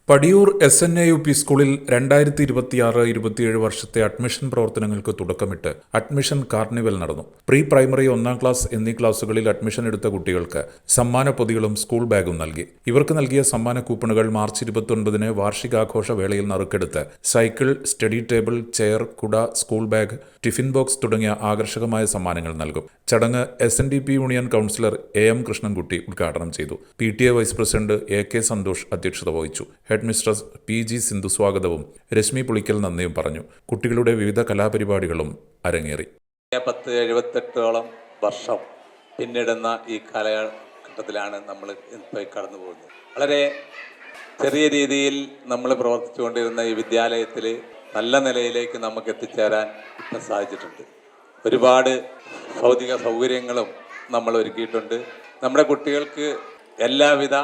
Padiyoor SNAUP സ്കൂളിൽ 2026-27 വർഷത്തെ admission പ്രവർത്തനങ്ങൾക്ക് തുടക്കമിട്ട് അഡ്മിഷൻ കാർണിവൽ നടന്നു. പ്രീ പ്രൈമറി 1-ാം ക്ലാസ് എന്നീ ക്ലാസുകളിൽ അഡ്മിഷൻ എടുത്ത കുട്ടികൾക്ക് സമ്മാന പൊതികളും സ്കൂൾ ബാഗും നൽകി. ഇവർക്ക് നൽകിയ സമ്മാന കൂപ്പണുകൾ മാർച്ച് 29-ന് വാർഷികാഘോഷ വേളയിൽ നറുക്കെടുത്ത് സൈക്കിൾ, സ്റ്റഡി ടേബിൾ, ചെയർ, കുട, സ്കൂൾ ബാഗ്, ടിഫിൻ ബോക്സ് തുടങ്ങിയ ആകർഷകമായ സമ്മാനങ്ങൾ നൽകും. ചടങ്ങ് SNDP union councillor AM Krishnankutty ഉദ്ഘാടനം ചെയ്തു. PTA vice president AK Santhosh അധ്യക്ഷത വഹിച്ചു. ഹെഡ് മിസ്ട്രസ് PG സിന്ധു സ്വാഗതവും രശ്മി പുളിക്കൽ നന്ദിയും പറഞ്ഞു. കുട്ടികളുടെ വിവിധ കലാപരിപാടികളും അരങ്ങേറി. 78ഓളം വർഷം പിന്നിടുന്ന ഈ കാലഘട്ടത്തിലാണ് നമ്മൾ ഇപ്പോൾ കടന്നു പോകുന്നത്. വളരെ ചെറിയ രീതിയിൽ നമ്മൾ പ്രവർത്തിച്ചുകൊണ്ടിരുന്ന ഈ വിദ്യാലയത്തിൽ നല്ല നിലയിലേക്ക് നമുക്ക് എത്തിച്ചേരാൻ ഇപ്പം സാധിച്ചിട്ടുണ്ട്. ഒരുപാട് ഭൗതിക സൗകര്യങ്ങളും നമ്മൾ ഒരുക്കിയിട്ടുണ്ട്. നമ്മുടെ കുട്ടികൾക്ക് എല്ലാവിധ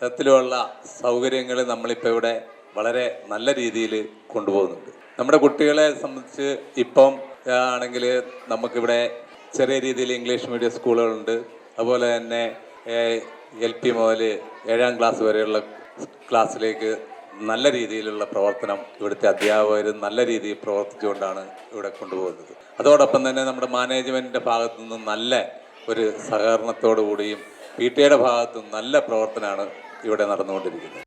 തരത്തിലുള്ള സൗകര്യങ്ങൾ നമ്മളിപ്പോൾ ഇവിടെ വളരെ നല്ല രീതിയിൽ കൊണ്ടുപോകുന്നുണ്ട്. നമ്മുടെ കുട്ടികളെ സംബന്ധിച്ച് ഇപ്പം ആണെങ്കിൽ നമുക്കിവിടെ ചെറിയ രീതിയിൽ ഇംഗ്ലീഷ് മീഡിയം സ്കൂളുകളുണ്ട്. അതുപോലെ തന്നെ LP മുതൽ 7-ാം ക്ലാസ് വരെയുള്ള ക്ലാസ്സിലേക്ക് നല്ല രീതിയിലുള്ള പ്രവർത്തനം ഇവിടുത്തെ അധ്യാപകർ നല്ല രീതിയിൽ പ്രവർത്തിച്ചുകൊണ്ടാണ് ഇവിടെ കൊണ്ടുപോകുന്നത്. അതോടൊപ്പം തന്നെ നമ്മുടെ മാനേജ്മെൻറ്റിൻ്റെ ഭാഗത്തു നിന്നും നല്ല ഒരു സഹകരണത്തോടു കൂടിയും PTA ഭാഗത്തും നല്ല പ്രവർത്തനമാണ് ഇവിടെ നടന്നുകൊണ്ടിരിക്കുന്നത്.